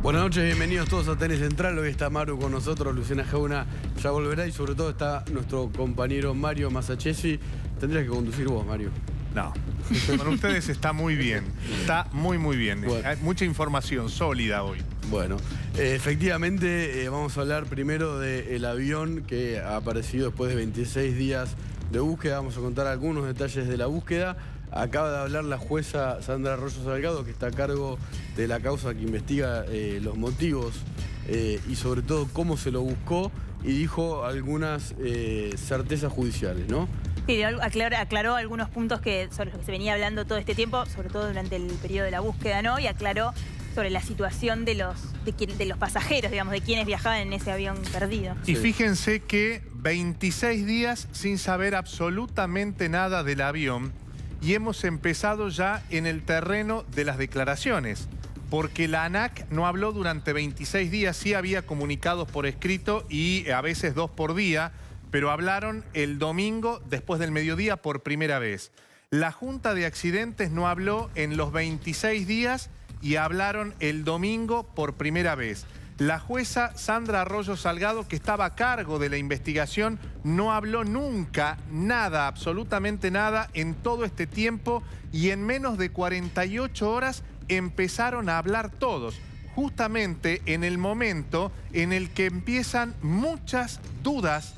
Buenas noches, bienvenidos todos a TN Central. Hoy está Maru con nosotros, Luciana Jauna ya volverá y sobre todo está nuestro compañero Mario Masachesi. Tendrías que conducir vos, Mario. No, con ustedes está muy bien, está muy bien. Bueno. Hay mucha información sólida hoy. Bueno, efectivamente vamos a hablar primero del avión que ha aparecido después de 26 días de búsqueda. Vamos a contar algunos detalles de la búsqueda. Acaba de hablar la jueza Sandra Arroyo Salgado, que está a cargo de la causa que investiga los motivos y sobre todo cómo se lo buscó, y dijo algunas certezas judiciales, ¿no? Sí, aclaró algunos puntos sobre los que se venía hablando todo este tiempo, sobre todo durante el periodo de la búsqueda, ¿no? Y aclaró sobre la situación de los pasajeros, digamos, de quienes viajaban en ese avión perdido. Y fíjense que 26 días sin saber absolutamente nada del avión, y hemos empezado ya en el terreno de las declaraciones, porque la ANAC no habló durante 26 días, sí había comunicados por escrito y a veces 2 por día, pero hablaron el domingo después del mediodía por primera vez. La Junta de Accidentes no habló en los 26 días y hablaron el domingo por primera vez. La jueza Sandra Arroyo Salgado, que estaba a cargo de la investigación, no habló nunca, nada, absolutamente nada, en todo este tiempo, y en menos de 48 horas empezaron a hablar todos, justamente en el momento en el que empiezan muchas dudas,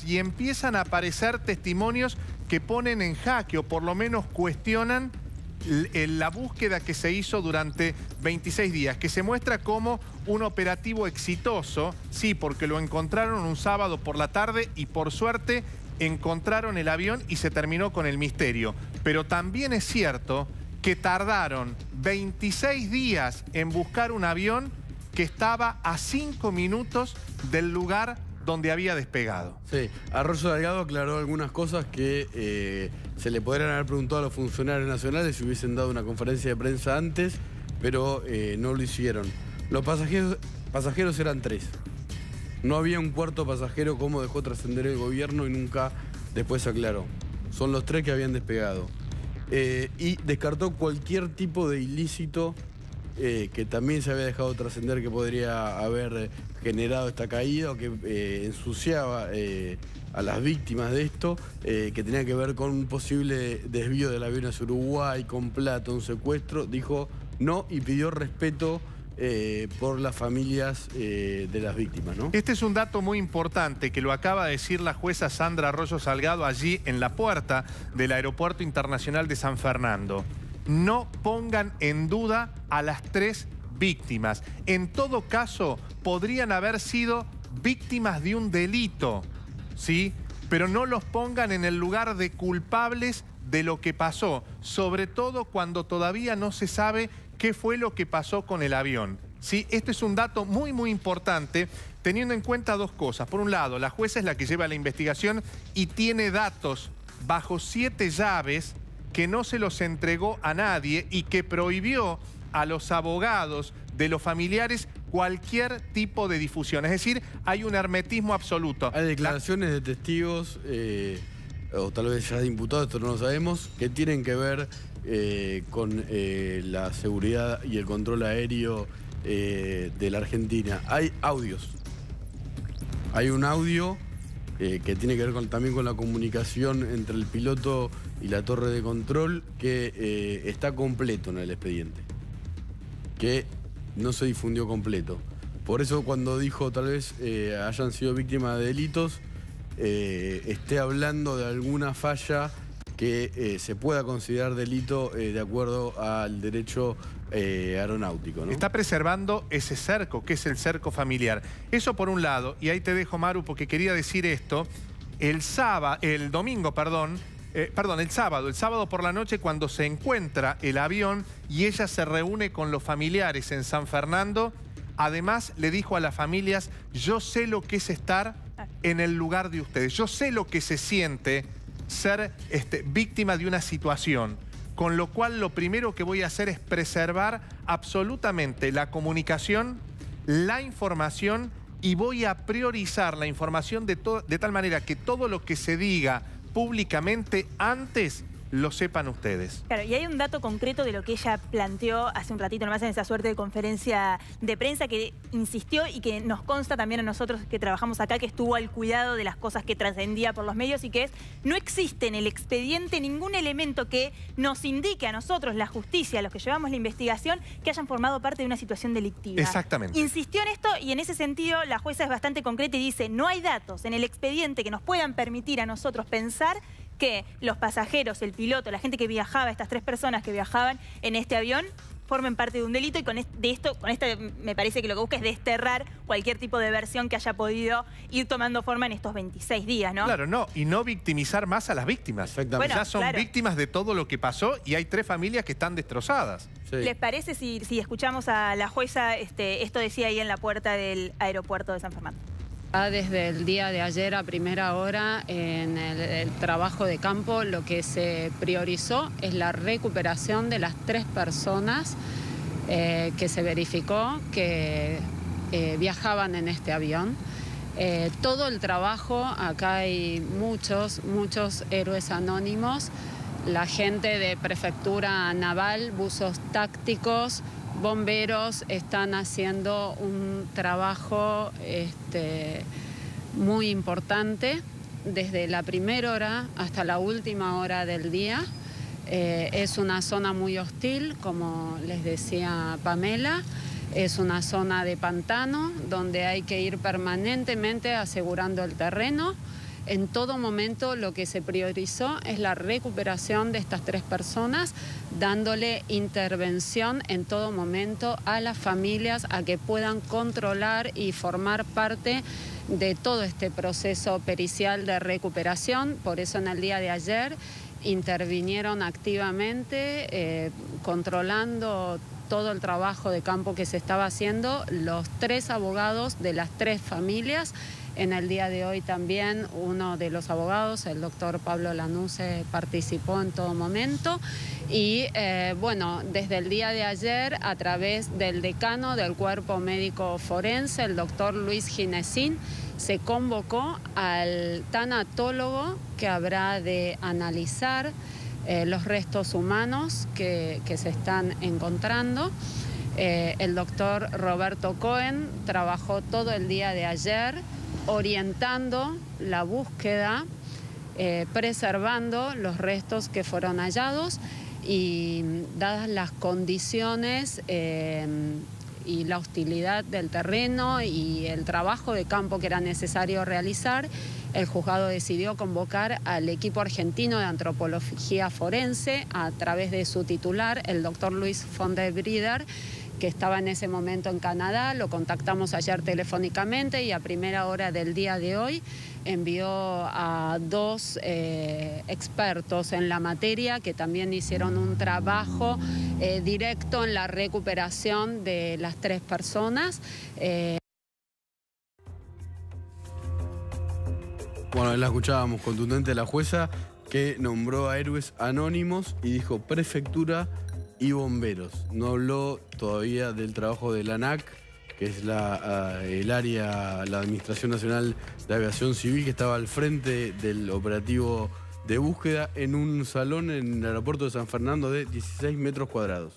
y empiezan a aparecer testimonios que ponen en jaque o por lo menos cuestionan la búsqueda que se hizo durante 26 días, que se muestra como un operativo exitoso, sí, porque lo encontraron un sábado por la tarde y por suerte encontraron el avión y se terminó con el misterio. Pero también es cierto que tardaron 26 días en buscar un avión que estaba a 5 minutos del lugar donde había despegado. Sí, Arroyo Salgado aclaró algunas cosas que se le podrían haber preguntado a los funcionarios nacionales si hubiesen dado una conferencia de prensa antes, pero no lo hicieron. Los pasajeros eran 3. No había un cuarto pasajero, como dejó trascender el gobierno, y nunca después aclaró. Son los 3 que habían despegado. Y descartó cualquier tipo de ilícito que también se había dejado trascender, que podría haber generado esta caída o que ensuciaba a las víctimas de esto, que tenía que ver con un posible desvío del avión hacia Uruguay, con plata, un secuestro. Dijo no y pidió respeto por las familias de las víctimas, ¿no? Este es un dato muy importante que lo acaba de decir la jueza Sandra Arroyo Salgado allí en la puerta del Aeropuerto Internacional de San Fernando. No pongan en duda a las 3 víctimas. En todo caso, podrían haber sido víctimas de un delito, ¿sí? Pero no los pongan en el lugar de culpables de lo que pasó, sobre todo cuando todavía no se sabe qué fue lo que pasó con el avión, ¿sí? Este es un dato muy importante, teniendo en cuenta 2 cosas. Por un lado, la jueza es la que lleva la investigación y tiene datos bajo 7 llaves que no se los entregó a nadie y que prohibió a los abogados de los familiares cualquier tipo de difusión. Es decir, hay un hermetismo absoluto. Hay declaraciones de testigos, o tal vez ya de imputados, esto no lo sabemos, que tienen que ver con la seguridad y el control aéreo de la Argentina. Hay audios. Hay un audio que tiene que ver también con la comunicación entre el piloto y la torre de control, que está completo en el expediente, que no se difundió completo. Por eso cuando dijo tal vez hayan sido víctimas de delitos, esté hablando de alguna falla que se pueda considerar delito de acuerdo al derecho aeronáutico, ¿no? Está preservando ese cerco, que es el cerco familiar. Eso por un lado, y ahí te dejo, Maru, porque quería decir esto. El sábado por la noche, cuando se encuentra el avión y ella se reúne con los familiares en San Fernando, además le dijo a las familias: yo sé lo que es estar en el lugar de ustedes, yo sé lo que se siente ser víctima de una situación, con lo cual lo primero que voy a hacer es preservar absolutamente la comunicación, la información, y voy a priorizar la información de tal manera que todo lo que se diga públicamente antes lo sepan ustedes. Claro, y hay un dato concreto de lo que ella planteó hace un ratito nomás en esa suerte de conferencia de prensa que insistió y que nos consta también a nosotros que trabajamos acá, que estuvo al cuidado de las cosas que trascendía por los medios, y que es: no existe en el expediente ningún elemento que nos indique a nosotros, la justicia, los que llevamos la investigación, que hayan formado parte de una situación delictiva. Exactamente. Insistió en esto, y en ese sentido la jueza es bastante concreta y dice: no hay datos en el expediente que nos puedan permitir a nosotros pensar que los pasajeros, el piloto, la gente que viajaba, estas 3 personas que viajaban en este avión, formen parte de un delito, y con esto me parece que lo que busca es desterrar cualquier tipo de versión que haya podido ir tomando forma en estos 26 días, ¿no? Claro, no, y no victimizar más a las víctimas. Exactamente. Ya son víctimas de todo lo que pasó y hay 3 familias que están destrozadas. Sí. ¿Les parece si escuchamos a la jueza? Esto decía ahí en la puerta del aeropuerto de San Fernando. Desde el día de ayer a primera hora en el trabajo de campo, lo que se priorizó es la recuperación de las 3 personas que se verificó que viajaban en este avión. Todo el trabajo, acá hay muchos héroes anónimos, la gente de Prefectura Naval, buzos tácticos, bomberos, están haciendo un trabajo muy importante desde la primera hora hasta la última hora del día. Es una zona muy hostil, como les decía Pamela. Es una zona de pantano donde hay que ir permanentemente asegurando el terreno. En todo momento lo que se priorizó es la recuperación de estas 3 personas, dándole intervención en todo momento a las familias a que puedan controlar y formar parte de todo este proceso pericial de recuperación. Por eso en el día de ayer intervinieron activamente, controlando todo el trabajo de campo que se estaba haciendo, los 3 abogados de las 3 familias. En el día de hoy también uno de los abogados, el doctor Pablo Lanuse, participó en todo momento. Y bueno, desde el día de ayer, a través del decano del Cuerpo Médico Forense, el doctor Luis Ginesín, se convocó al tanatólogo que habrá de analizar los restos humanos que se están encontrando. El doctor Roberto Cohen trabajó todo el día de ayer orientando la búsqueda, preservando los restos que fueron hallados, y dadas las condiciones y la hostilidad del terreno y el trabajo de campo que era necesario realizar, el juzgado decidió convocar al equipo argentino de antropología forense a través de su titular, el doctor Luis von der Brieder, que estaba en ese momento en Canadá. Lo contactamos ayer telefónicamente y a primera hora del día de hoy envió a 2 expertos en la materia que también hicieron un trabajo directo en la recuperación de las 3 personas. Bueno, la escuchábamos, contundente la jueza, que nombró a héroes anónimos y dijo prefectura y bomberos. No habló todavía del trabajo de la ANAC, que es el área, la Administración Nacional de Aviación Civil, que estaba al frente del operativo de búsqueda en un salón en el aeropuerto de San Fernando de 16 metros cuadrados.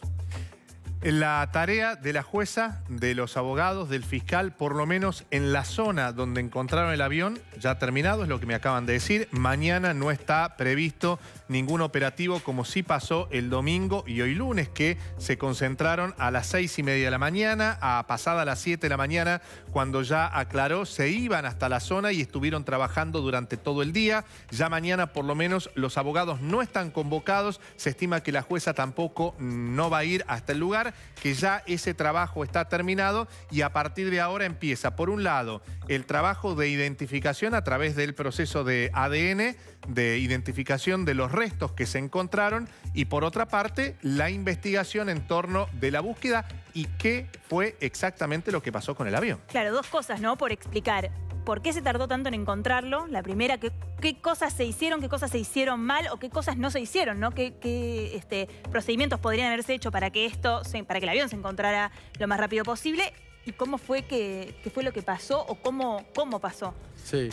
La tarea de la jueza, de los abogados, del fiscal, por lo menos en la zona donde encontraron el avión, ya ha terminado, es lo que me acaban de decir. Mañana no está previsto ningún operativo, como sí pasó el domingo y hoy lunes, que se concentraron a las 6:30 de la mañana, a pasada las 7 de la mañana, cuando ya aclaró, se iban hasta la zona y estuvieron trabajando durante todo el día. Ya mañana, por lo menos, los abogados no están convocados. Se estima que la jueza tampoco no va a ir hasta el lugar, que ya ese trabajo está terminado y a partir de ahora empieza, por un lado, el trabajo de identificación a través del proceso de ADN, de identificación de los restos que se encontraron, y por otra parte, la investigación en torno de la búsqueda y qué fue exactamente lo que pasó con el avión. Claro, 2 cosas, ¿no? Por explicar. ¿Por qué se tardó tanto en encontrarlo? La primera, ¿qué cosas se hicieron, qué cosas se hicieron mal o qué cosas no se hicieron, ¿no? ¿Qué procedimientos podrían haberse hecho para que el avión se encontrara lo más rápido posible? ¿Y cómo fue qué fue lo que pasó o cómo pasó? Sí,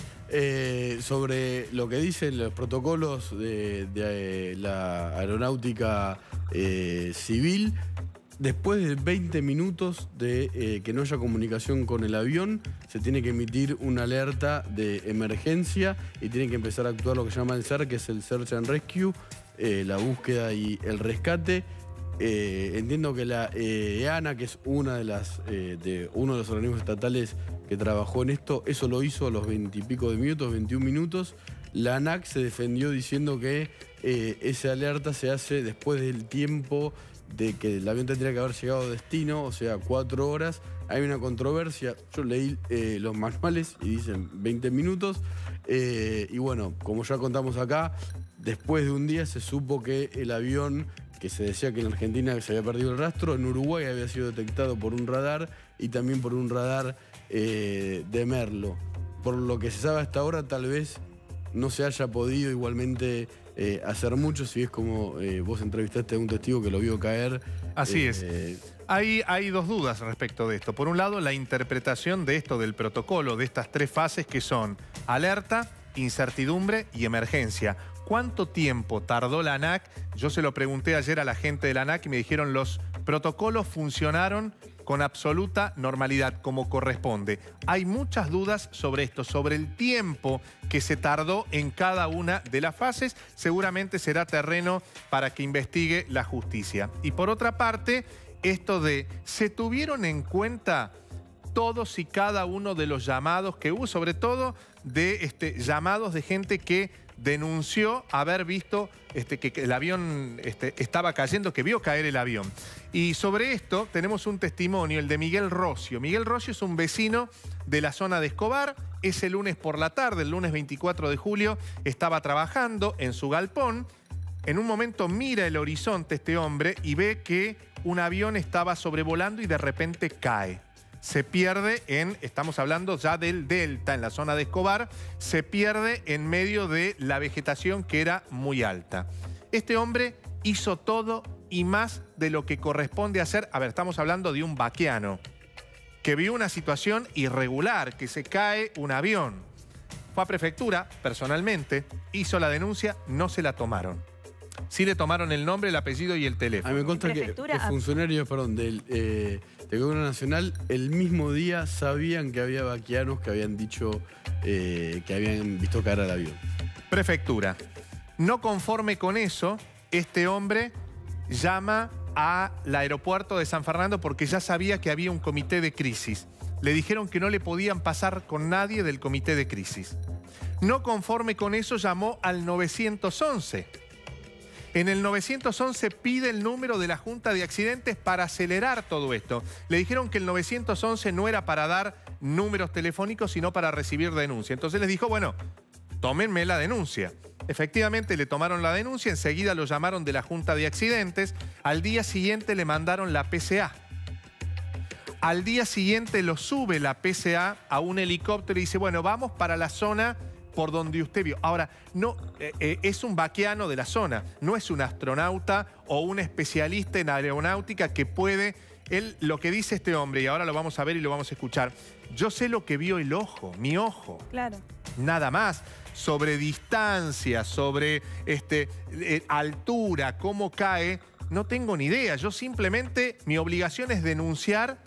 sobre lo que dicen los protocolos de la aeronáutica civil, después de 20 minutos de que no haya comunicación con el avión, se tiene que emitir una alerta de emergencia y tienen que empezar a actuar lo que llama el SER, que es el Search and Rescue, la búsqueda y el rescate. Entiendo que la EANA, que es uno de los organismos estatales que trabajó en esto, eso lo hizo a los 20 y pico de minutos, 21 minutos. La ANAC se defendió diciendo que esa alerta se hace después del tiempo de que el avión tendría que haber llegado a destino, o sea, 4 horas. Hay una controversia, yo leí los manuales y dicen 20 minutos. Y bueno, como ya contamos acá, después de un día se supo que el avión, que se decía que en Argentina se había perdido el rastro, en Uruguay había sido detectado por un radar y también por un radar de Merlo. Por lo que se sabe hasta ahora, tal vez no se haya podido igualmente hacer mucho, si es como vos entrevistaste a un testigo que lo vio caer. Así es. Hay dos dudas respecto de esto. Por un lado, la interpretación de esto del protocolo, de estas 3 fases que son alerta, incertidumbre y emergencia. ¿Cuánto tiempo tardó la ANAC? Yo se lo pregunté ayer a la gente de la ANAC y me dijeron los protocolos funcionaron con absoluta normalidad, como corresponde. Hay muchas dudas sobre esto, sobre el tiempo que se tardó en cada una de las fases. Seguramente será terreno para que investigue la justicia. Y por otra parte, esto de ¿se tuvieron en cuenta todos y cada uno de los llamados que hubo? Sobre todo de llamados de gente que denunció haber visto que el avión estaba cayendo, que vio caer el avión. Y sobre esto tenemos un testimonio, el de Miguel Rocio. Miguel Rocio es un vecino de la zona de Escobar. Ese lunes por la tarde, el lunes 24 de julio, estaba trabajando en su galpón. En un momento mira el horizonte este hombre y ve que un avión estaba sobrevolando y de repente cae. Se pierde estamos hablando ya del Delta, en la zona de Escobar, se pierde en medio de la vegetación que era muy alta. Este hombre hizo todo y más de lo que corresponde hacer. A ver, estamos hablando de un vaqueano que vio una situación irregular, que se cae un avión. Fue a prefectura, personalmente, hizo la denuncia, no se la tomaron. Sí le tomaron el nombre, el apellido y el teléfono. A mí me consta que los funcionarios, del Gobierno Nacional, el mismo día sabían que había vaqueanos que habían dicho que habían visto caer al avión. Prefectura. No conforme con eso, este hombre llama al aeropuerto de San Fernando porque ya sabía que había un comité de crisis. Le dijeron que no le podían pasar con nadie del comité de crisis. No conforme con eso, llamó al 911. En el 911 pide el número de la Junta de Accidentes para acelerar todo esto. Le dijeron que el 911 no era para dar números telefónicos, sino para recibir denuncia. Entonces les dijo, bueno, tómenme la denuncia. Efectivamente le tomaron la denuncia, enseguida lo llamaron de la Junta de Accidentes. Al día siguiente le mandaron la PCA. Al día siguiente lo sube la PCA a un helicóptero y dice, bueno, vamos para la zona por donde usted vio. Ahora, no, es un vaqueano de la zona, no es un astronauta o un especialista en aeronáutica que puede... lo que dice este hombre, y ahora lo vamos a ver y lo vamos a escuchar, yo sé lo que vio el ojo, mi ojo. Claro. Nada más. Sobre distancia, sobre altura, cómo cae, no tengo ni idea. Yo simplemente, mi obligación es denunciar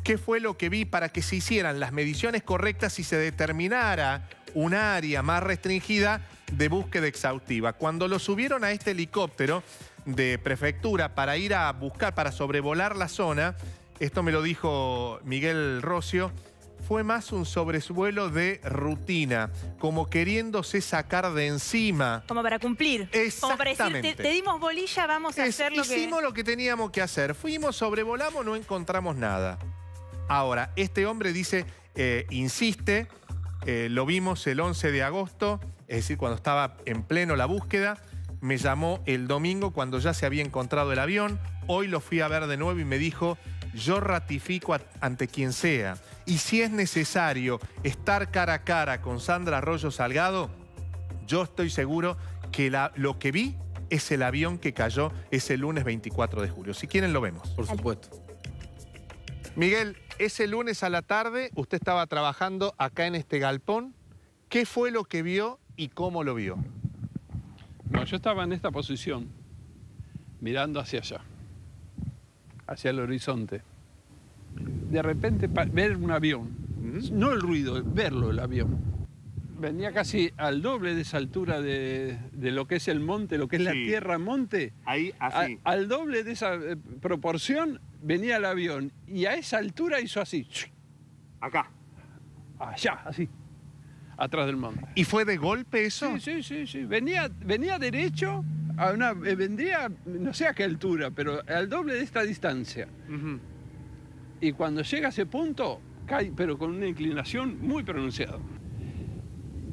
qué fue lo que vi para que se hicieran las mediciones correctas y se determinara un área más restringida de búsqueda exhaustiva. Cuando lo subieron a este helicóptero de prefectura para ir a buscar, para sobrevolar la zona, esto me lo dijo Miguel Rocio, fue más un sobrevuelo de rutina, como queriéndose sacar de encima. Como para cumplir. Como para decir, te dimos bolilla, vamos a hacer lo que... Hicimos lo que teníamos que hacer. Fuimos, sobrevolamos, no encontramos nada. Ahora, este hombre dice, insiste, lo vimos el 11 de agosto, es decir, cuando estaba en pleno la búsqueda. Me llamó el domingo cuando ya se había encontrado el avión. Hoy lo fui a ver de nuevo y me dijo, yo ratifico ante quien sea. Y si es necesario estar cara a cara con Sandra Arroyo Salgado, yo estoy seguro que lo que vi es el avión que cayó ese lunes 24 de julio. Si quieren lo vemos. Por supuesto. Miguel, Ese lunes a la tarde usted estaba trabajando acá en este galpón. ¿Qué fue lo que vio y cómo lo vio? No, yo estaba en esta posición, mirando hacia allá, hacia el horizonte. De repente ver un avión, no el ruido, verlo el avión. Venía casi al doble de esa altura de lo que es el monte, lo que es la tierra-monte. Ahí, así. Al doble de esa proporción venía el avión y a esa altura hizo así. Acá. Allá, así, atrás del monte. ¿Y fue de golpe eso? Sí. Venía derecho, vendría no sé a qué altura, pero al doble de esta distancia. Y cuando llega a ese punto, cae, pero con una inclinación muy pronunciada.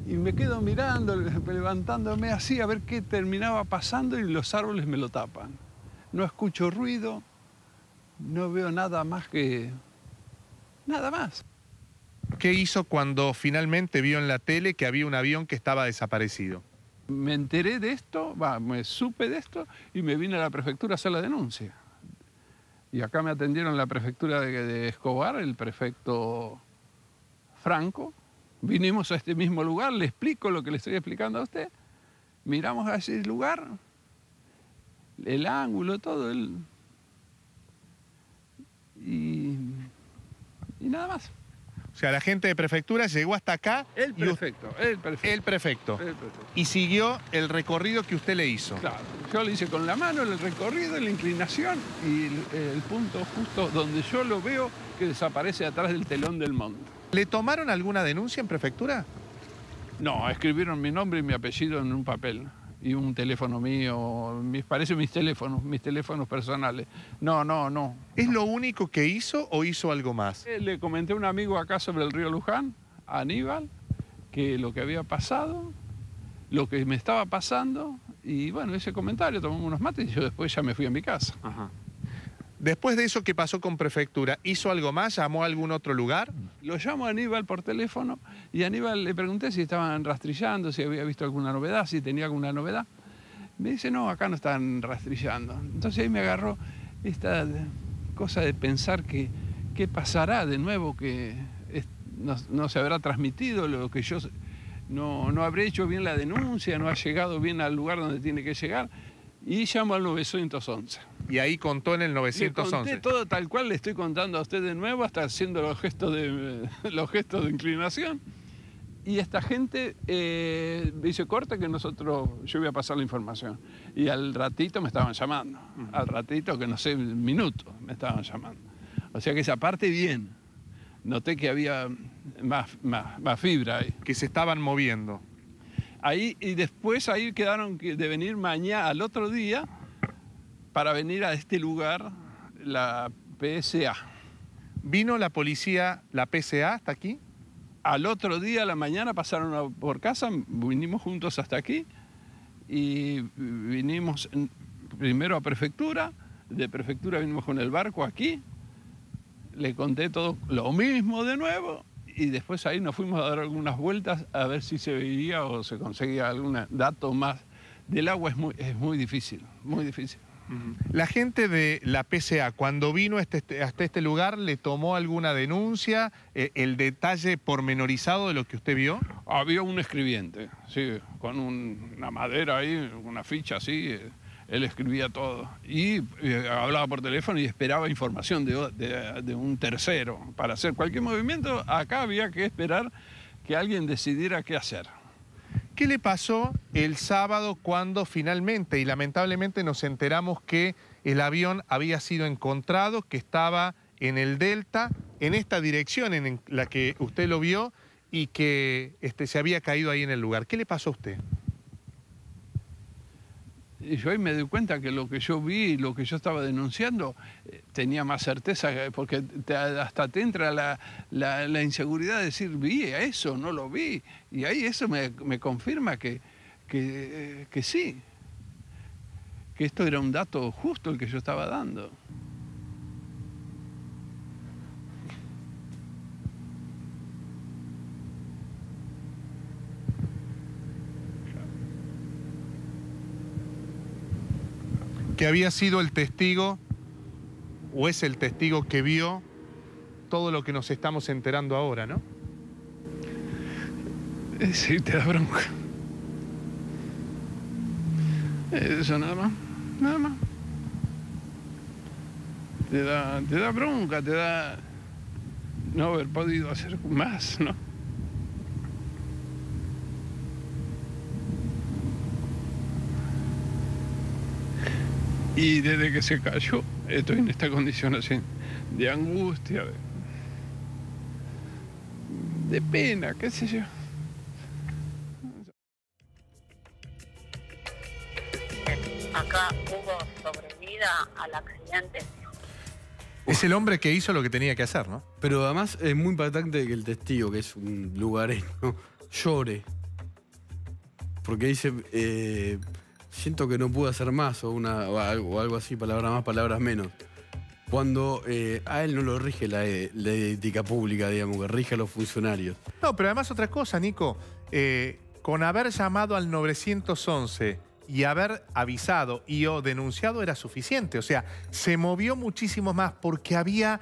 Y me quedo mirando, levantándome así a ver qué terminaba pasando y los árboles me lo tapan. No escucho ruido, no veo nada más que... nada más. ¿Qué hizo cuando finalmente vio en la tele que había un avión que estaba desaparecido? Me enteré de esto, me supe de esto y me vine a la prefectura a hacer la denuncia. Y acá me atendieron en la prefectura de Escobar, el prefecto Franco. Vinimos a este mismo lugar, le explico lo que le estoy explicando a usted. Miramos a ese lugar, el ángulo, todo, y nada más. O sea, la gente de prefectura llegó hasta acá. El prefecto. El prefecto. Y siguió el recorrido que usted le hizo. Claro, yo le hice con la mano el recorrido, la inclinación y el punto justo donde yo lo veo que desaparece atrás del telón del monte. ¿Le tomaron alguna denuncia en prefectura? No, escribieron mi nombre y mi apellido en un papel y un teléfono mío, parece mis teléfonos personales. No. ¿Es lo único que hizo o hizo algo más? Le comenté a un amigo acá sobre el río Luján, a Aníbal, que lo que había pasado, lo que me estaba pasando, y bueno, ese comentario, tomamos unos mates y yo después ya me fui a mi casa. Ajá. Después de eso que pasó con prefectura, ¿hizo algo más? ¿Llamó a algún otro lugar? Lo llamo a Aníbal por teléfono y a Aníbal le pregunté si estaban rastrillando, si había visto alguna novedad, si tenía alguna novedad. Me dice, no, acá no están rastrillando. Entonces ahí me agarró esta cosa de pensar que qué pasará de nuevo, que no se habrá transmitido lo que yo... No habré hecho bien la denuncia, no ha llegado bien al lugar donde tiene que llegar. Y llamo al 911. Y ahí contó en el 911. Le conté todo tal cual le estoy contando a usted de nuevo, hasta haciendo los gestos de inclinación. Y esta gente dice, corta que yo voy a pasar la información. Y al ratito me estaban llamando. Al ratito, que no sé, minutos me estaban llamando. O sea que esa parte bien. Noté que había más fibra ahí. Que se estaban moviendo. Ahí, y después ahí quedaron de venir mañana, al otro día, para venir a este lugar, la PSA. ¿Vino la policía, la PSA, hasta aquí? Al otro día, a la mañana, pasaron por casa, vinimos juntos hasta aquí y vinimos primero a prefectura, de prefectura vinimos con el barco aquí, le conté todo lo mismo de nuevo. Y después ahí nos fuimos a dar algunas vueltas a ver si se veía o se conseguía algún dato más. Del agua es muy difícil, muy difícil. La gente de la PSA, cuando vino hasta este lugar, ¿le tomó alguna denuncia? ¿El detalle pormenorizado de lo que usted vio? Había un escribiente, sí, con una madera ahí, una ficha así. Él escribía todo y hablaba por teléfono y esperaba información de un tercero. Para hacer cualquier movimiento, acá había que esperar que alguien decidiera qué hacer. ¿Qué le pasó el sábado cuando finalmente y lamentablemente nos enteramos que el avión había sido encontrado, que estaba en el Delta, en esta dirección en la que usted lo vio y que se había caído ahí en el lugar? ¿Qué le pasó a usted? Y yo ahí me doy cuenta que lo que yo vi, lo que yo estaba denunciando, tenía más certeza, porque hasta te entra la inseguridad de decir, vi eso, no lo vi. Y ahí eso me confirma que sí, que esto era un dato justo el que yo estaba dando. Que había sido el testigo, o es el testigo que vio todo lo que nos estamos enterando ahora, ¿no? Sí, te da bronca. Eso nada más, nada más. Te da bronca, te da no haber podido hacer más, ¿no? Y desde que se cayó, estoy en esta condición así, de angustia, de pena, qué sé yo. Acá hubo sobrevida al accidente. Es el hombre que hizo lo que tenía que hacer, ¿no? Pero además es muy impactante que el testigo, que es un lugareño, llore. Porque dice, siento que no pude hacer más, o algo así, palabras más, palabras menos. Cuando a él no lo rige la ética pública, digamos, que rige a los funcionarios. No, pero además otra cosa, Nico. Con haber llamado al 911 y haber avisado o denunciado era suficiente. O sea, se movió muchísimo más porque había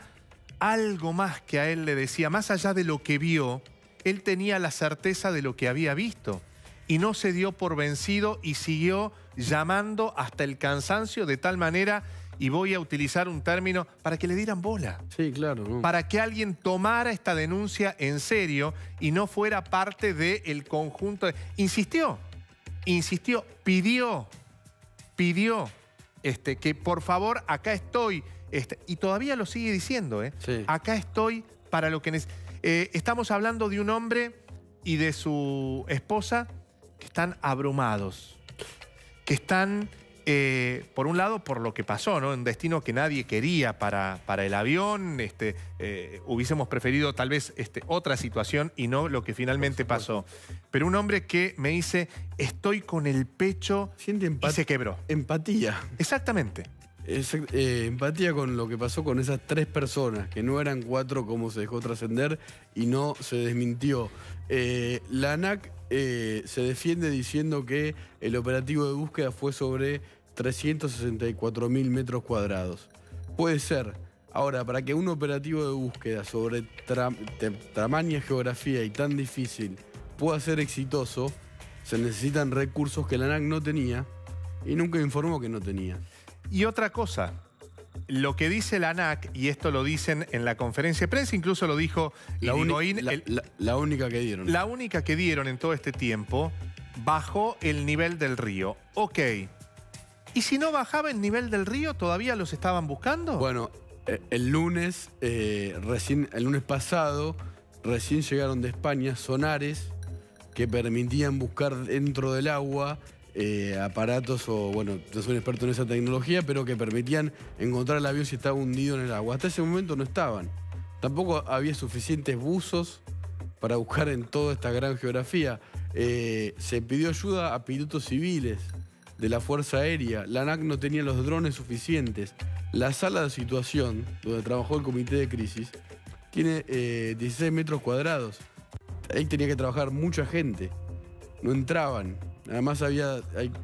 algo más que a él le decía. Más allá de lo que vio, él tenía la certeza de lo que había visto. Y no se dio por vencido y siguió llamando hasta el cansancio de tal manera, y voy a utilizar un término, para que le dieran bola. Sí, claro. ¿No? Para que alguien tomara esta denuncia en serio y no fuera parte del conjunto. Insistió, pidió que por favor, acá estoy. Y todavía lo sigue diciendo, ¿eh? Sí. Acá estoy para lo que estamos hablando de un hombre y de su esposa que están abrumados, que están, por un lado, por lo que pasó, ¿no? Un destino que nadie quería para el avión. Hubiésemos preferido tal vez otra situación y no lo que finalmente pasó. Pero un hombre que me dice, estoy con el pecho, siente y se quebró. Empatía. Exactamente. Empatía con lo que pasó con esas 3 personas, que no eran 4 como se dejó trascender y no se desmintió. La ANAC se defiende diciendo que el operativo de búsqueda fue sobre 364.000 metros cuadrados. Puede ser. Ahora, para que un operativo de búsqueda sobre tamaña geografía y tan difícil pueda ser exitoso, se necesitan recursos que la ANAC no tenía y nunca informó que no tenía. Y otra cosa, lo que dice la ANAC, y esto lo dicen en la conferencia de prensa, incluso lo dijo Irigoyen, la única que dieron. La única que dieron en todo este tiempo, bajó el nivel del río. Ok. ¿Y si no bajaba el nivel del río, todavía los estaban buscando? Bueno, el lunes pasado, recién llegaron de España sonares que permitían buscar dentro del agua aparatos, o bueno, no soy un experto en esa tecnología, pero que permitían encontrar el avión si estaba hundido en el agua. Hasta ese momento no estaban. Tampoco había suficientes buzos para buscar en toda esta gran geografía. Se pidió ayuda a pilotos civiles de la Fuerza Aérea. La ANAC no tenía los drones suficientes. La sala de situación, donde trabajó el comité de crisis, tiene 16 metros cuadrados. Ahí tenía que trabajar mucha gente. No entraban. Además hay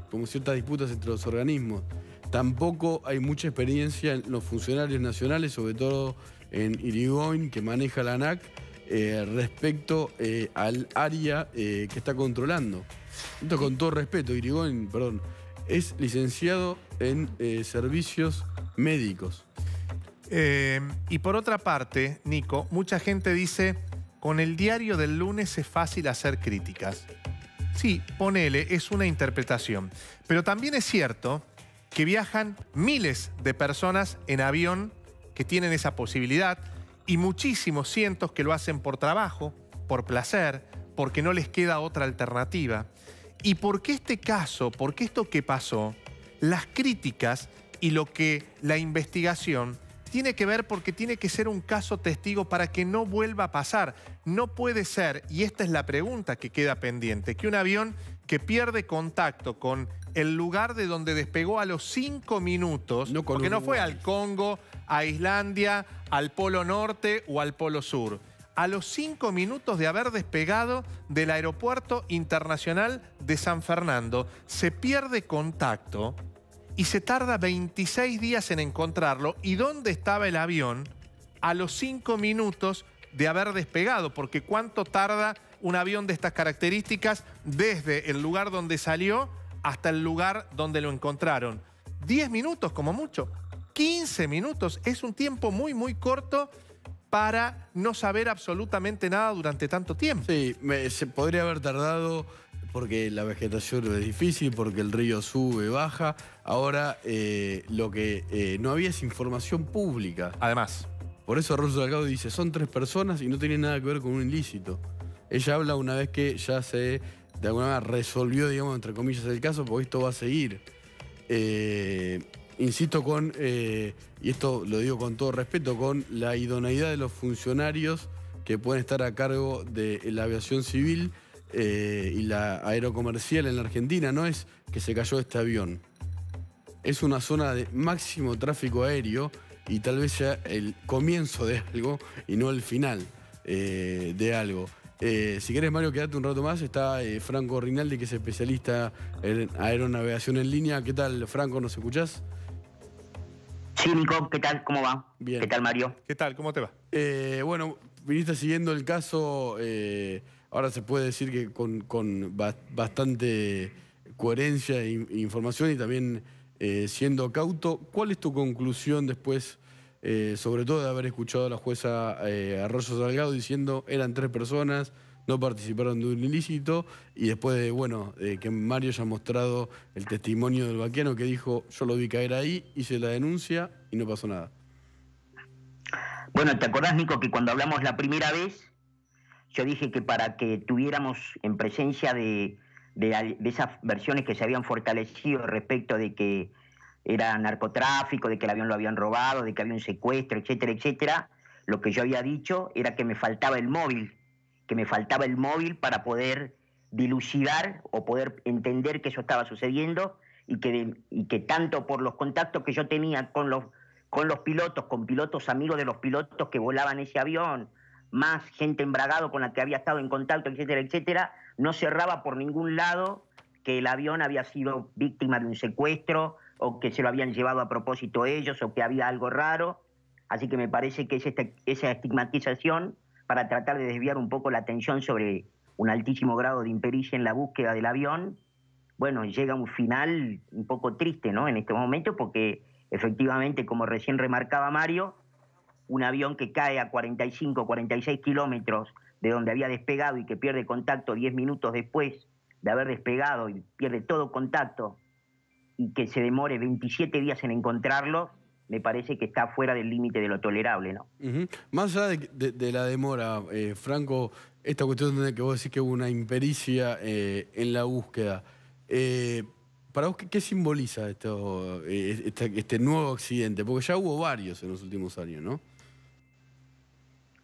como ciertas disputas entre los organismos. Tampoco hay mucha experiencia en los funcionarios nacionales, sobre todo en Irigoyen, que maneja la ANAC, respecto al área que está controlando. Esto con todo respeto, Irigoyen, perdón, es licenciado en servicios médicos. Y por otra parte, Nico, mucha gente dice, con el diario del lunes es fácil hacer críticas. Sí, ponele, es una interpretación. Pero también es cierto que viajan miles de personas en avión que tienen esa posibilidad y muchísimos cientos que lo hacen por trabajo, por placer, porque no les queda otra alternativa. Y porque este caso, porque esto que pasó, las críticas y lo que la investigación tiene que ver, porque tiene que ser un caso testigo para que no vuelva a pasar. No puede ser, y esta es la pregunta que queda pendiente, que un avión que pierde contacto con el lugar de donde despegó a los 5 minutos, porque no fue al Congo, a Islandia, al Polo Norte o al Polo Sur. A los 5 minutos de haber despegado del Aeropuerto Internacional de San Fernando, se pierde contacto y se tarda 26 días en encontrarlo. ¿Y dónde estaba el avión? a los 5 minutos de haber despegado, porque ¿cuánto tarda un avión de estas características desde el lugar donde salió hasta el lugar donde lo encontraron? 10 minutos como mucho, 15 minutos, es un tiempo muy, muy corto para no saber absolutamente nada durante tanto tiempo. Sí, se podría haber tardado porque la vegetación es difícil, porque el río sube, baja. Ahora lo que no había es información pública. Además. Por eso Rosso Salgado dice, son 3 personas y no tiene nada que ver con un ilícito. Ella habla una vez que ya se, de alguna manera, resolvió, digamos, entre comillas, el caso, porque esto va a seguir. Insisto con, y esto lo digo con todo respeto, con la idoneidad de los funcionarios que pueden estar a cargo de la aviación civil y la aerocomercial en la Argentina. No es que se cayó este avión. Es una zona de máximo tráfico aéreo y tal vez sea el comienzo de algo y no el final de algo. Si querés, Mario, quedate un rato más. Está Franco Rinaldi, que es especialista en aeronavegación en línea. ¿Qué tal, Franco? ¿Nos escuchás? Sí, Nico, ¿qué tal? ¿Cómo va? Bien. ¿Qué tal, Mario? ¿Qué tal? ¿Cómo te va? Bueno, viniste siguiendo el caso. Ahora se puede decir que con bastante coherencia e información y también siendo cauto. ¿Cuál es tu conclusión después, sobre todo de haber escuchado a la jueza Arroyo Salgado diciendo eran 3 personas, no participaron de un ilícito, y después de, bueno, que Mario haya mostrado el testimonio del vaquiano que dijo, yo lo vi caer ahí, hice la denuncia y no pasó nada? Bueno, ¿te acordás, Nico, que cuando hablamos la primera vez, yo dije que para que tuviéramos en presencia de esas versiones que se habían fortalecido respecto de que era narcotráfico, de que el avión lo habían robado, de que había un secuestro, etcétera, etcétera, lo que yo había dicho era que me faltaba el móvil, para poder dilucidar o poder entender que eso estaba sucediendo y que tanto por los contactos que yo tenía con los pilotos, con pilotos amigos de los pilotos que volaban ese avión, más gente embragado con la que había estado en contacto, etcétera, etcétera, no cerraba por ningún lado que el avión había sido víctima de un secuestro o que se lo habían llevado a propósito ellos o que había algo raro. Así que me parece que esa estigmatización para tratar de desviar un poco la atención sobre un altísimo grado de impericia en la búsqueda del avión, bueno, llega a un final un poco triste, ¿no? En este momento, porque efectivamente, como recién remarcaba Mario, un avión que cae a 45, 46 kilómetros de donde había despegado y que pierde contacto 10 minutos después de haber despegado y pierde todo contacto y que se demore 27 días en encontrarlo, me parece que está fuera del límite de lo tolerable, ¿no? Más allá de la demora, Franco, esta cuestión de que vos decís que hubo una impericia en la búsqueda, para vos, ¿qué simboliza este nuevo accidente? Porque ya hubo varios en los últimos años, ¿no?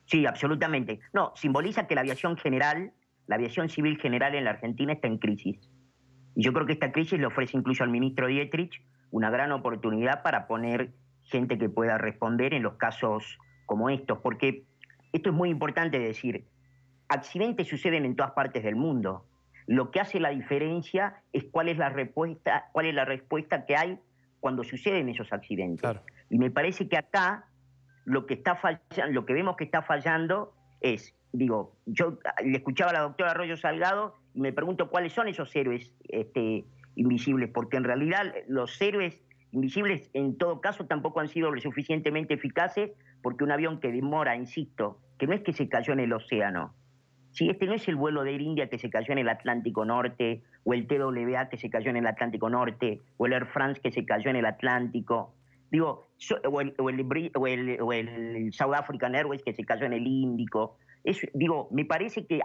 Sí, absolutamente. No, simboliza que la aviación civil general en la Argentina está en crisis. Y yo creo que esta crisis le ofrece incluso al ministro Dietrich una gran oportunidad para poner gente que pueda responder en los casos como estos, porque esto es muy importante decir, accidentes suceden en todas partes del mundo. Lo que hace la diferencia es cuál es la respuesta que hay cuando suceden esos accidentes. Claro. Y me parece que acá lo que vemos que está fallando es, digo, yo le escuchaba a la doctora Arroyo Salgado y me pregunto cuáles son esos héroes invisibles, porque en realidad los héroes invisibles en todo caso tampoco han sido lo suficientemente eficaces, porque un avión que demora, insisto, que no es que se cayó en el océano, si este no es el vuelo de Air India que se cayó en el Atlántico Norte, o el TWA que se cayó en el Atlántico Norte, o el Air France que se cayó en el Atlántico, digo, o el South African Airways que se cayó en el Índico. Digo, me parece que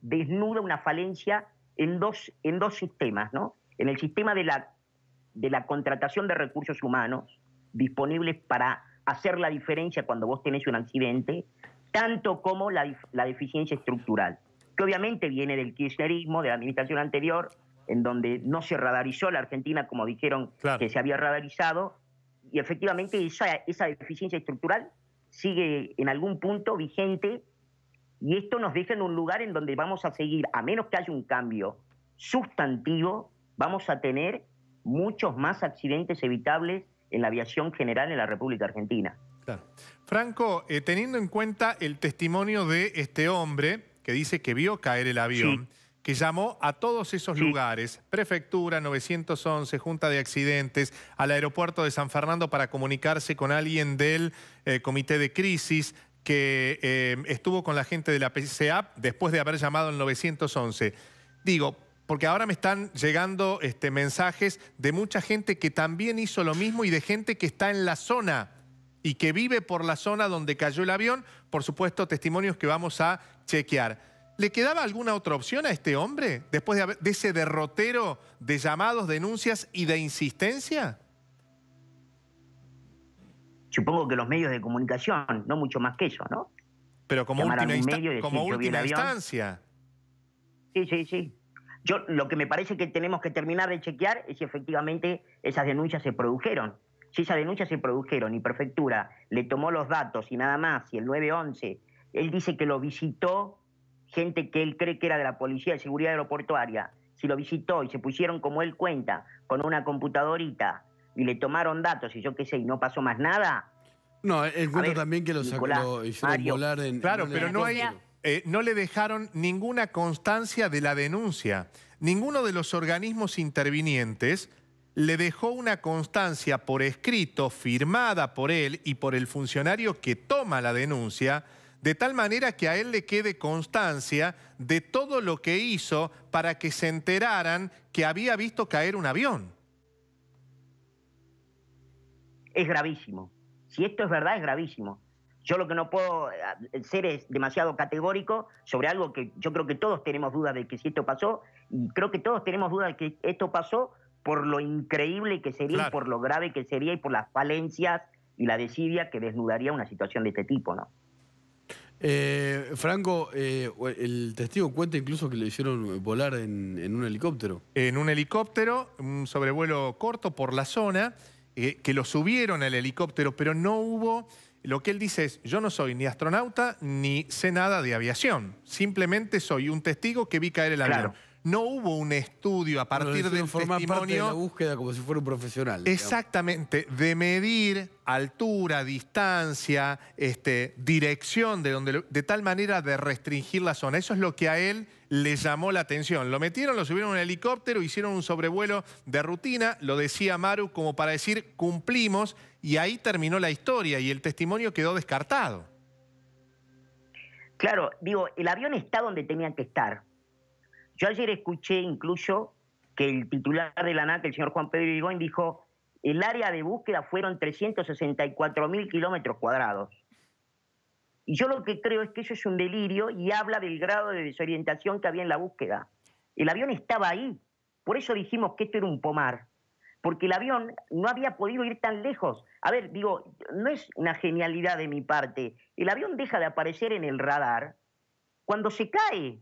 desnuda una falencia en dos sistemas, ¿no? En el sistema de la contratación de recursos humanos disponibles para hacer la diferencia cuando vos tenés un accidente, tanto como la deficiencia estructural, que obviamente viene del kirchnerismo, de la administración anterior, en donde no se radarizó la Argentina como dijeron que se había radarizado, y efectivamente esa deficiencia estructural sigue en algún punto vigente, y esto nos deja en un lugar en donde vamos a seguir, a menos que haya un cambio sustantivo, vamos a tener muchos más accidentes evitables en la aviación general en la República Argentina. Claro. Franco, teniendo en cuenta el testimonio de este hombre que dice que vio caer el avión, que llamó a todos esos lugares, Prefectura, 911, Junta de Accidentes, al aeropuerto de San Fernando para comunicarse con alguien del Comité de Crisis, que estuvo con la gente de la PCAP después de haber llamado al 911. Digo, porque ahora me están llegando mensajes de mucha gente que también hizo lo mismo y de gente que está en la zona y que vive por la zona donde cayó el avión. Por supuesto, testimonios que vamos a chequear. ¿Le quedaba alguna otra opción a este hombre después de ese derrotero de llamados, denuncias y de insistencia? Supongo que los medios de comunicación, no mucho más que eso, ¿no? Pero como Llamar a última, algún medio y decir, yo vi el avión. instancia. Sí. Yo lo que me parece que tenemos que terminar de chequear es si efectivamente esas denuncias se produjeron. Si esas denuncias se produjeron y Prefectura le tomó los datos y nada más, y el 911, él dice que lo visitó gente que él cree que era de la Policía de Seguridad Aeroportuaria, si lo visitó y se pusieron como él cuenta, con una computadorita y le tomaron datos y yo qué sé, y no pasó más nada. No, él cuenta también que lo hicieron Mario, volar en... Claro, pero no le dejaron ninguna constancia de la denuncia. Ninguno de los organismos intervinientes le dejó una constancia por escrito, firmada por él y por el funcionario que toma la denuncia, de tal manera que a él le quede constancia de todo lo que hizo para que se enteraran que había visto caer un avión. Es gravísimo. Si esto es verdad, es gravísimo. Yo lo que no puedo ser es demasiado categórico sobre algo que yo creo que todos tenemos dudas de que si esto pasó, y creo que todos tenemos dudas de que esto pasó por lo increíble que sería, y por lo grave que sería, y por las falencias y la desidia que desnudaría una situación de este tipo, ¿no? Franco, el testigo cuenta incluso que le hicieron volar en un helicóptero. En un helicóptero, un sobrevuelo corto por la zona, que lo subieron al helicóptero, pero no hubo... Lo que él dice es, yo no soy ni astronauta ni sé nada de aviación. Simplemente soy un testigo que vi caer el avión. No hubo un estudio a partir del formar testimonio... parte de la búsqueda como si fuera un profesional. Exactamente, de medir altura, distancia, dirección, de tal manera de restringir la zona. Eso es lo que a él le llamó la atención. Lo metieron, lo subieron a un helicóptero, hicieron un sobrevuelo de rutina, lo decía Maru como para decir cumplimos, y ahí terminó la historia y el testimonio quedó descartado. Claro, digo, el avión está donde tenía que estar. Yo ayer escuché incluso que el titular de la ANAC, el señor Juan Pedro Irigoyen, dijo el área de búsqueda fueron 364.000 kilómetros cuadrados. Y yo lo que creo es que eso es un delirio y habla del grado de desorientación que había en la búsqueda. El avión estaba ahí. Por eso dijimos que esto era un pomar. Porque el avión no había podido ir tan lejos. A ver, digo, no es una genialidad de mi parte. El avión deja de aparecer en el radar cuando se cae.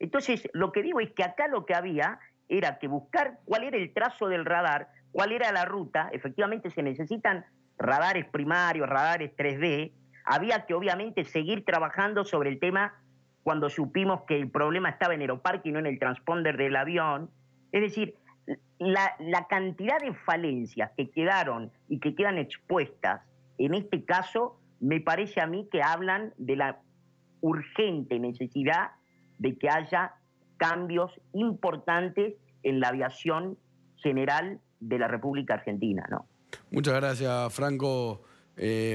Entonces, lo que digo es que acá lo que había era que buscar cuál era el trazo del radar, cuál era la ruta. Efectivamente se necesitan radares primarios, radares 3D. Había que obviamente seguir trabajando sobre el tema cuando supimos que el problema estaba en Aeroparque y no en el transponder del avión. Es decir, la cantidad de falencias que quedaron y que quedan expuestas en este caso, me parece a mí que hablan de la urgente necesidad de que haya cambios importantes en la aviación general de la República Argentina, ¿no? Muchas gracias, Franco.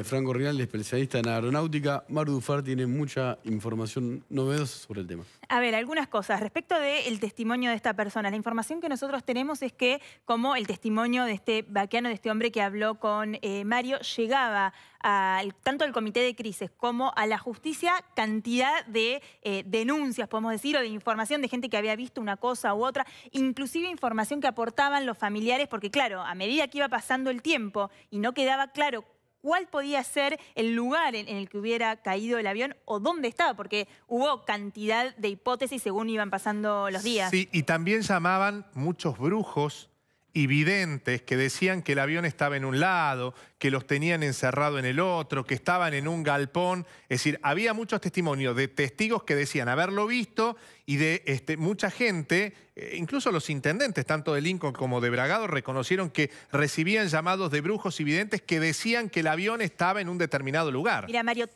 Franco Rinaldi, especialista en aeronáutica. Maru Dufar tiene mucha información novedosa sobre el tema. A ver, algunas cosas. Respecto del testimonio de esta persona, la información que nosotros tenemos es que, como el testimonio de este vaqueano, de este hombre que habló con Mario, llegaba tanto al Comité de Crisis como a la justicia cantidad de denuncias, podemos decir, o de información de gente que había visto una cosa u otra, inclusive información que aportaban los familiares, porque claro, a medida que iba pasando el tiempo y no quedaba claro cuál podía ser el lugar en el que hubiera caído el avión o dónde estaba, porque hubo cantidad de hipótesis según iban pasando los días. Sí, y también llamaban muchos brujos y videntes que decían que el avión estaba en un lado, que los tenían encerrado en el otro, que estaban en un galpón. Es decir, había muchos testimonios de testigos que decían haberlo visto y de mucha gente, incluso los intendentes, tanto de Lincoln como de Bragado, reconocieron que recibían llamados de brujos y videntes que decían que el avión estaba en un determinado lugar. Mira, Mario,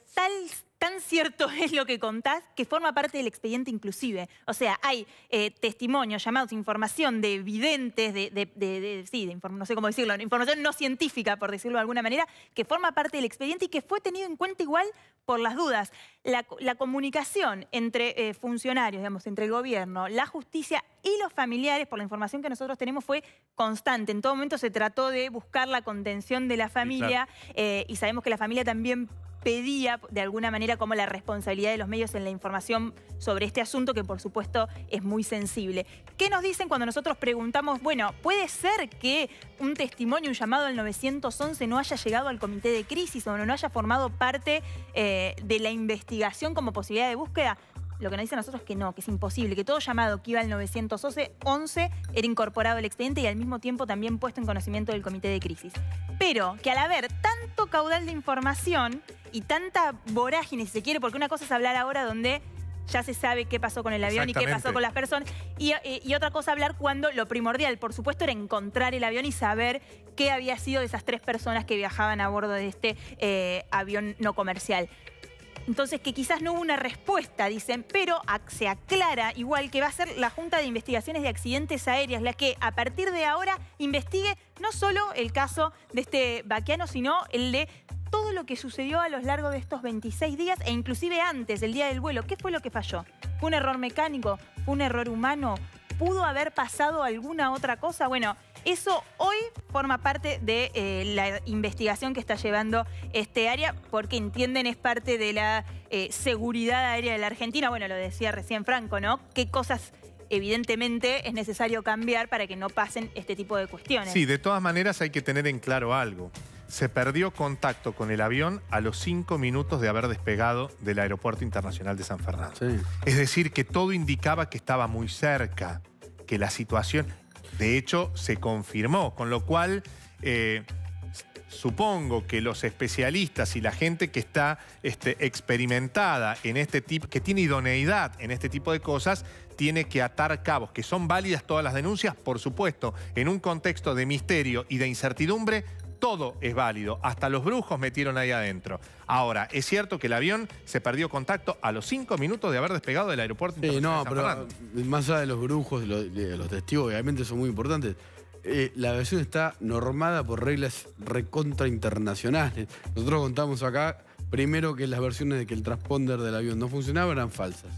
tan cierto es lo que contás que forma parte del expediente inclusive. O sea, hay testimonios, llamados, información de videntes, no sé cómo decirlo, información no científica, por decirlo de alguna manera, que forma parte del expediente y que fue tenido en cuenta igual por las dudas. La comunicación entre funcionarios, digamos, entre el gobierno, la justicia y los familiares, por la información que nosotros tenemos, fue constante. En todo momento se trató de buscar la contención de la familia, sí, claro. Y sabemos que la familia también pedía de alguna manera como la responsabilidad de los medios en la información sobre este asunto, que por supuesto es muy sensible. ¿Qué nos dicen cuando nosotros preguntamos, bueno, puede ser que un testimonio, un llamado al 911 no haya llegado al comité de crisis o no haya formado parte de la investigación como posibilidad de búsqueda? Lo que nos dicen a nosotros es que no, que es imposible, que todo llamado que iba al 911 era incorporado al expediente y al mismo tiempo también puesto en conocimiento del comité de crisis. Pero que al haber tanto caudal de información y tanta vorágine, si se quiere, porque una cosa es hablar ahora donde ya se sabe qué pasó con el avión y qué pasó con las personas, y otra cosa hablar cuando lo primordial, por supuesto, era encontrar el avión y saber qué había sido de esas 3 personas que viajaban a bordo de este avión no comercial. Entonces, que quizás no hubo una respuesta, dicen, pero se aclara igual que va a ser la Junta de Investigaciones de Accidentes Aéreos la que a partir de ahora investigue no solo el caso de este Baqueano, sino el de todo lo que sucedió a lo largo de estos 26 días e inclusive antes, el día del vuelo. ¿Qué fue lo que falló? ¿Fue un error mecánico? ¿Fue un error humano? ¿Pudo haber pasado alguna otra cosa? Bueno, eso hoy forma parte de la investigación que está llevando este área, porque entienden es parte de la seguridad aérea de la Argentina. Bueno, lo decía recién Franco, ¿no? ¿Qué cosas evidentemente es necesario cambiar para que no pasen este tipo de cuestiones? Sí, de todas maneras hay que tener en claro algo. Se perdió contacto con el avión a los 5 minutos de haber despegado del Aeropuerto Internacional de San Fernando. Sí. Es decir, que todo indicaba que estaba muy cerca, que la situación, de hecho, se confirmó, con lo cual supongo que los especialistas y la gente que está experimentada en este tipo, que tiene idoneidad en este tipo de cosas, tiene que atar cabos, que son válidas todas las denuncias, por supuesto, en un contexto de misterio y de incertidumbre. Todo es válido, hasta los brujos metieron ahí adentro. Ahora, es cierto que el avión se perdió contacto a los 5 minutos de haber despegado del aeropuerto internacional de San Fernando. Pero más allá de los brujos, de los testigos, obviamente son muy importantes. La aviación está normada por reglas recontra internacionales. Nosotros contamos acá, primero, que las versiones de que el transponder del avión no funcionaba eran falsas.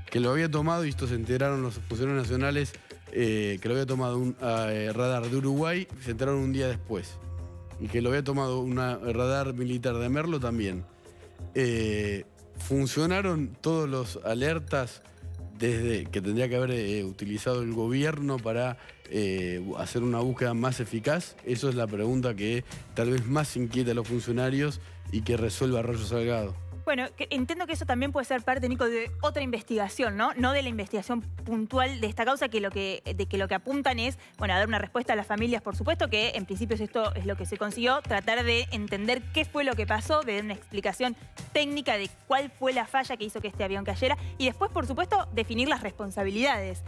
Que lo había tomado, y esto se enteraron los funcionarios nacionales, que lo había tomado un radar de Uruguay, se enteraron un día después. Y que lo había tomado un radar militar de Merlo también. Funcionaron todos los alertas desde que tendría que haber utilizado el gobierno para hacer una búsqueda más eficaz. Eso es la pregunta que tal vez más inquieta a los funcionarios y que resuelva Arroyo Salgado. Bueno, entiendo que eso también puede ser parte, Nico, de otra investigación, ¿no? No de la investigación puntual de esta causa, que lo que apuntan es, bueno, a dar una respuesta a las familias, por supuesto, que en principio esto es lo que se consiguió, tratar de entender qué fue lo que pasó, de dar una explicación técnica de cuál fue la falla que hizo que este avión cayera y después, por supuesto, definir las responsabilidades.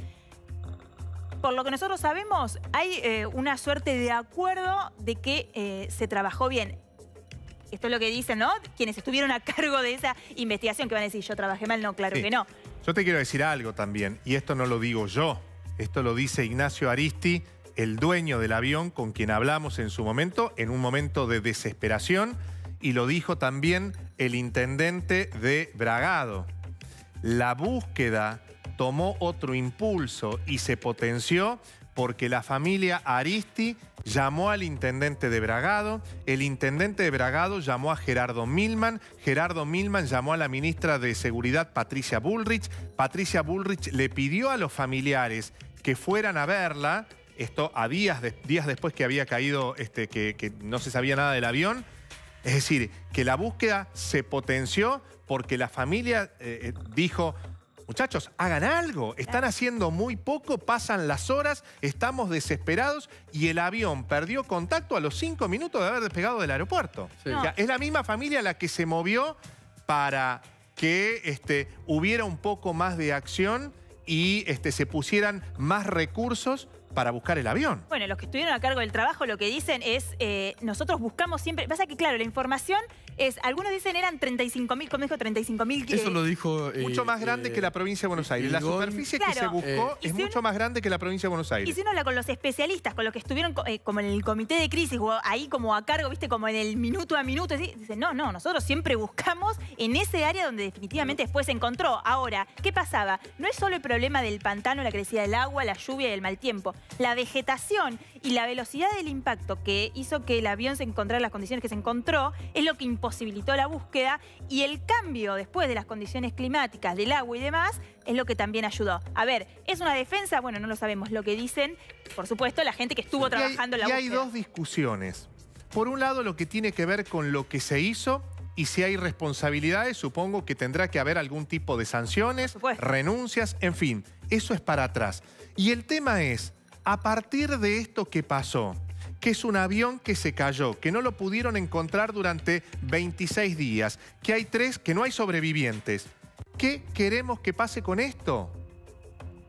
Por lo que nosotros sabemos, hay una suerte de acuerdo de que se trabajó bien. Esto es lo que dicen, ¿no? Quienes estuvieron a cargo de esa investigación, que van a decir, yo trabajé mal. No, claro que no. Yo te quiero decir algo también, y esto no lo digo yo, esto lo dice Ignacio Aristi, el dueño del avión con quien hablamos en su momento, en un momento de desesperación, y lo dijo también el intendente de Bragado. La búsqueda tomó otro impulso y se potenció porque la familia Aristi llamó al intendente de Bragado, el intendente de Bragado llamó a Gerardo Milman llamó a la ministra de Seguridad, Patricia Bullrich le pidió a los familiares que fueran a verla, esto a días después que había caído, que no se sabía nada del avión. Es decir, que la búsqueda se potenció porque la familia dijo, muchachos, hagan algo. Están haciendo muy poco, pasan las horas, estamos desesperados y el avión perdió contacto a los 5 minutos de haber despegado del aeropuerto. Sí. O sea, es la misma familia la que se movió para que hubiera un poco más de acción y se pusieran más recursos para buscar el avión. Bueno, los que estuvieron a cargo del trabajo lo que dicen es, nosotros buscamos siempre, pasa que claro, la información es, algunos dicen eran 35.000, ¿cómo dijo? 35.000. Eso lo dijo... mucho más grande que la provincia de Buenos Aires. La superficie que se buscó es mucho más grande que la provincia de Buenos Aires. Y si uno habla con los especialistas, con los que estuvieron como en el comité de crisis, o ahí como a cargo, viste, como en el minuto a minuto, dicen, no, nosotros siempre buscamos en ese área donde definitivamente después se encontró. Ahora, ¿qué pasaba? No es solo el problema del pantano, la crecida del agua, la lluvia y el mal tiempo. La vegetación y la velocidad del impacto que hizo que el avión se encontrara en las condiciones que se encontró es lo que imposibilitó la búsqueda, y el cambio después de las condiciones climáticas, del agua y demás, es lo que también ayudó. A ver, ¿es una defensa? Bueno, no lo sabemos. Lo que dicen, por supuesto, la gente que estuvo trabajando en la búsqueda. Y hay dos discusiones. Por un lado, lo que tiene que ver con lo que se hizo, y si hay responsabilidades, supongo que tendrá que haber algún tipo de sanciones, renuncias, en fin, eso es para atrás. Y el tema es, a partir de esto que pasó, que es un avión que se cayó, que no lo pudieron encontrar durante 26 días, que hay 3, que no hay sobrevivientes, ¿qué queremos que pase con esto?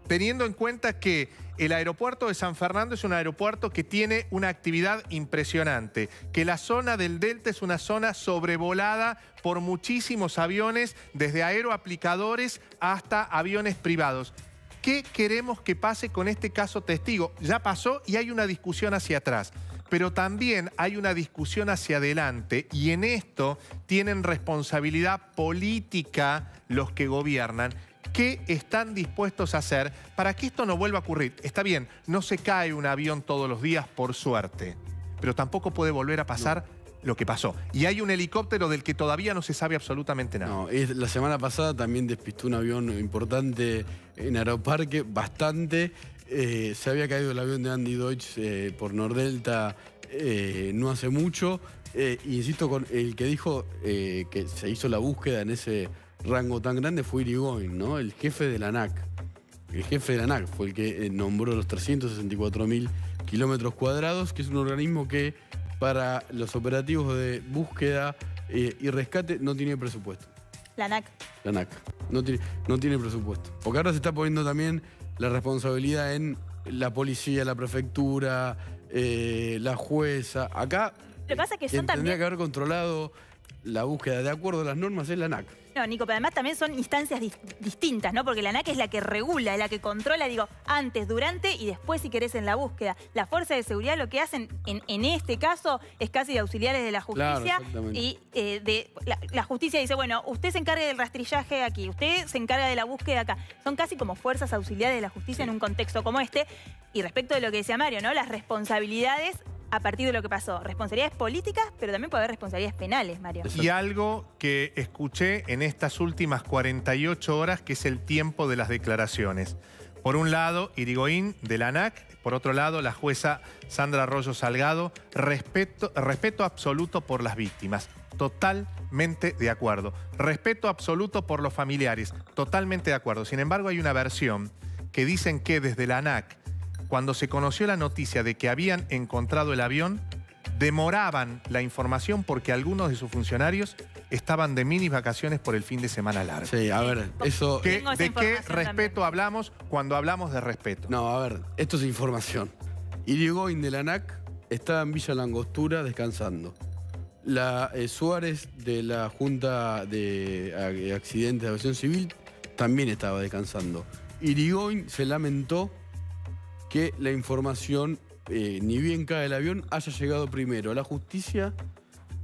Teniendo en cuenta que el aeropuerto de San Fernando es un aeropuerto que tiene una actividad impresionante, que la zona del Delta es una zona sobrevolada por muchísimos aviones, desde aeroaplicadores hasta aviones privados. ¿Qué queremos que pase con este caso testigo? Ya pasó y hay una discusión hacia atrás, pero también hay una discusión hacia adelante, y en esto tienen responsabilidad política los que gobiernan. ¿Qué están dispuestos a hacer para que esto no vuelva a ocurrir? Está bien, no se cae un avión todos los días, por suerte, pero tampoco puede volver a pasar lo que pasó. Y hay un helicóptero del que todavía no se sabe absolutamente nada. No, la semana pasada también despistó un avión importante en Aeroparque, bastante. Se había caído el avión de Andy Deutsch por Nordelta no hace mucho. Insisto, con el que dijo que se hizo la búsqueda en ese rango tan grande fue Irigoyen, ¿no? El jefe de la ANAC. El jefe de la ANAC fue el que nombró los 364.000 kilómetros cuadrados, que es un organismo que para los operativos de búsqueda y rescate no tiene presupuesto. La ANAC. La ANAC. No tiene presupuesto. Porque ahora se está poniendo también la responsabilidad en la policía, la prefectura, la jueza. Acá lo que pasa es que son tendría que haber controlado la búsqueda de acuerdo a las normas es la ANAC. No, Nico, pero además también son instancias distintas, ¿no? Porque la ANAC es la que regula, es la que controla, digo, antes, durante y después, si querés, en la búsqueda. La fuerza de seguridad lo que hacen, en este caso, es casi de auxiliares de la justicia. Claro, y la justicia dice, bueno, usted se encarga del rastrillaje aquí, usted se encarga de la búsqueda acá. Son casi como fuerzas auxiliares de la justicia en un contexto como este. Y respecto de lo que decía Mario, ¿no? Las responsabilidades a partir de lo que pasó. Responsabilidades políticas, pero también puede haber responsabilidades penales, Mario. Y algo que escuché en estas últimas 48 horas, que es el tiempo de las declaraciones. Por un lado, Irigoyen de la ANAC, por otro lado, la jueza Sandra Arroyo Salgado, respeto absoluto por las víctimas. Totalmente de acuerdo. Respeto absoluto por los familiares. Totalmente de acuerdo. Sin embargo, hay una versión que dicen que desde la ANAC, cuando se conoció la noticia de que habían encontrado el avión, demoraban la información porque algunos de sus funcionarios estaban de mini vacaciones por el fin de semana largo. Sí, a ver, eso... ¿De qué respeto hablamos cuando hablamos de respeto? No, a ver, esto es información. Irigoyen de la ANAC estaba en Villa Langostura descansando. La Suárez de la Junta de Accidentes de Aviación Civil también estaba descansando. Irigoyen se lamentó que la información, ni bien cae el avión, haya llegado primero a la justicia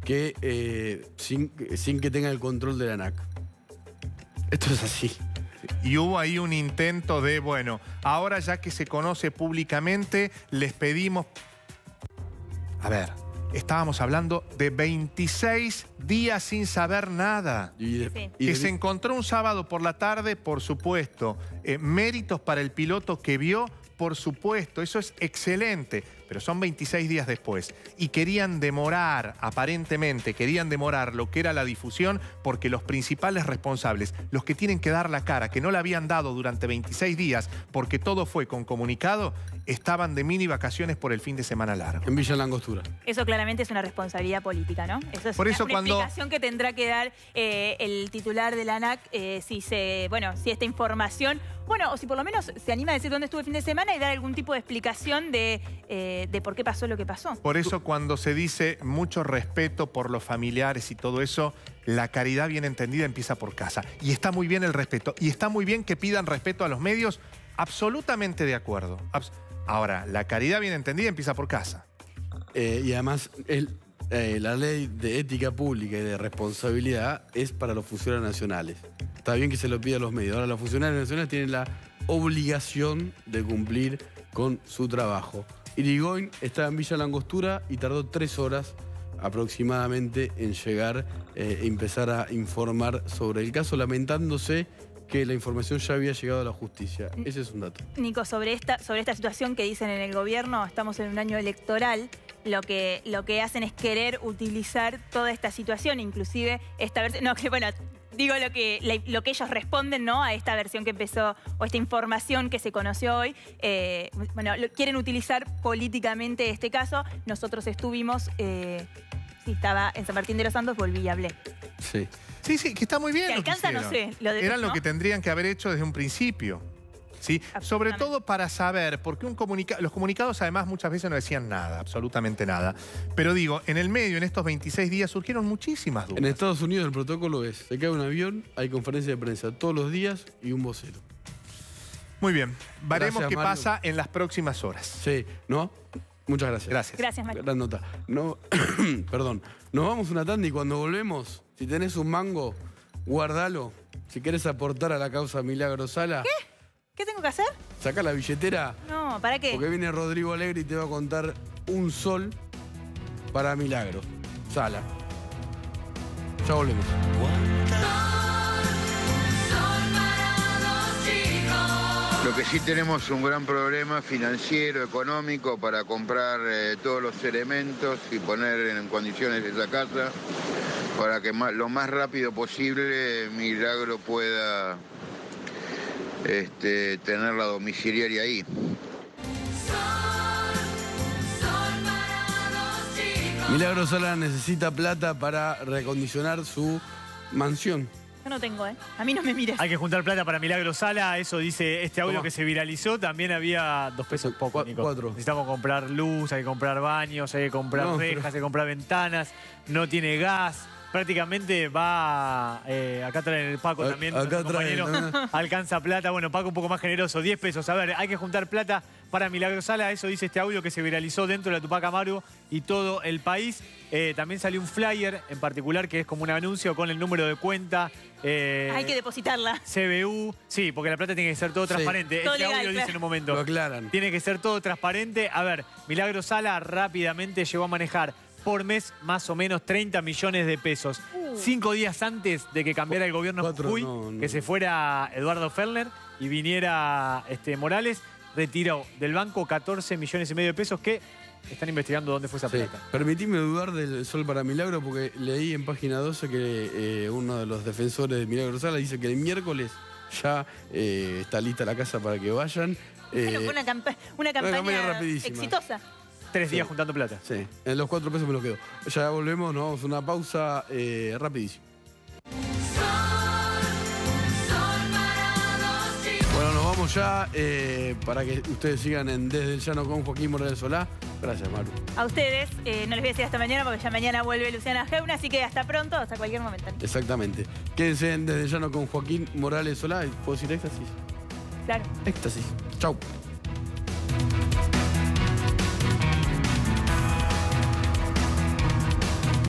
que sin que tenga el control de la ANAC. Esto es así. Y hubo ahí un intento de, bueno, ahora ya que se conoce públicamente, les pedimos... A ver, estábamos hablando de 26 días sin saber nada. Que se encontró un sábado por la tarde, por supuesto. Méritos para el piloto que vio, por supuesto, eso es excelente. pero son 26 días después. Y querían demorar, aparentemente, querían demorar lo que era la difusión porque los principales responsables, los que tienen que dar la cara, que no la habían dado durante 26 días porque todo fue con comunicado, estaban de mini vacaciones por el fin de semana largo. En Villa Langostura. Eso claramente es una responsabilidad política, ¿no? Eso es Por eso una explicación que tendrá que dar el titular de la ANAC si esta información, o si por lo menos se anima a decir dónde estuvo el fin de semana y dar algún tipo de explicación de por qué pasó lo que pasó. Por eso cuando se dice mucho respeto por los familiares y todo eso, la caridad bien entendida empieza por casa. Y está muy bien el respeto. Y está muy bien que pidan respeto a los medios, absolutamente de acuerdo. Ahora, la caridad bien entendida empieza por casa. Y además, la ley de ética pública y de responsabilidad es para los funcionarios nacionales. Está bien que se lo pida a los medios. Ahora, los funcionarios nacionales tienen la obligación de cumplir con su trabajo. Irigoyen estaba en Villa Langostura y tardó 3 horas aproximadamente en llegar e empezar a informar sobre el caso, lamentándose que la información ya había llegado a la justicia. Ese es un dato. Nico, sobre esta situación que dicen en el gobierno, estamos en un año electoral, lo que hacen es querer utilizar toda esta situación, inclusive esta versión, digo lo que ellos responden, ¿no?, a esta versión que empezó, o esta información que se conoció hoy. Quieren utilizar políticamente este caso. Nosotros estuvimos, estaba en San Martín de los Andes, volví y hablé. Sí. Sí, que está muy bien. ¿Se alcanza? No sé. Eran lo que tendrían que haber hecho desde un principio. ¿Sí? Sobre todo para saber, porque los comunicados además muchas veces no decían nada, absolutamente nada. Pero digo, en el medio, en estos 26 días, surgieron muchísimas dudas. En Estados Unidos el protocolo es, se cae un avión, hay conferencia de prensa todos los días y un vocero. Muy bien, veremos Gracias, qué Mario. pasa en las próximas horas. Sí, ¿no? Muchas gracias. Gracias. Gracias, Mario. Gran nota. No, perdón. Nos vamos una tanda y cuando volvemos, si tenés un mango, guardalo. Si querés aportar a la causa Milagro Sala. ¿Qué tengo que hacer? Saca la billetera. No, ¿para qué? Porque viene Rodrigo Alegre y te va a contar un sol para Milagro Sala. Ya volvemos. Lo que sí tenemos es un gran problema financiero, económico, para comprar todos los elementos y poner en condiciones esa casa para que lo más rápido posible Milagro pueda tener la domiciliaria ahí. Milagro Sala necesita plata para recondicionar su mansión. Yo no tengo, ¿eh? A mí no me mires. Hay que juntar plata para Milagro Sala, eso dice este audio Toma. que se viralizó. También había 2 pesos poco, Nico. 4. Necesitamos comprar luz, hay que comprar baños, hay que comprar rejas, hay que comprar ventanas, no tiene gas. Prácticamente va, acá traen el Paco también, acá nuestro compañero, traen, alcanza plata. Bueno, Paco un poco más generoso, 10 pesos. A ver, hay que juntar plata para Milagro Sala, eso dice este audio que se viralizó dentro de la Tupac Amaru y todo el país. También salió un flyer en particular que es como un anuncio con el número de cuenta. Hay que depositarla. CBU, sí, porque la plata tiene que ser todo transparente. Todo Este legal, audio dice claro. en un momento. Lo aclaran. Tiene que ser todo transparente. A ver, Milagro Sala rápidamente llegó a manejar por mes más o menos 30 millones de pesos. 5 días antes de que cambiara el gobierno 4, Jujuy, no. que se fuera Eduardo Fellner y viniera Morales, retiró del banco 14 millones y medio de pesos que están investigando dónde fue esa Sí. plata. Permitime dudar del sol para Milagro porque leí en página 12 que uno de los defensores de Milagro Sala dice que el miércoles ya está lista la casa para que vayan. Bueno, fue una campaña rapidísima. exitosa. 3 días juntando plata. Sí, en los 4 pesos me lo quedo. Ya volvemos, nos vamos a una pausa rapidísimo. Bueno, nos vamos ya para que ustedes sigan en Desde el Llano con Joaquín Morales Solá. Gracias, Maru. A ustedes, no les voy a decir hasta mañana porque ya mañana vuelve Luciana Geuna, así que hasta pronto, hasta cualquier momento. Exactamente. Quédense en Desde el Llano con Joaquín Morales Solá. ¿Puedo decir éxtasis? Claro. Éxtasis. Chau.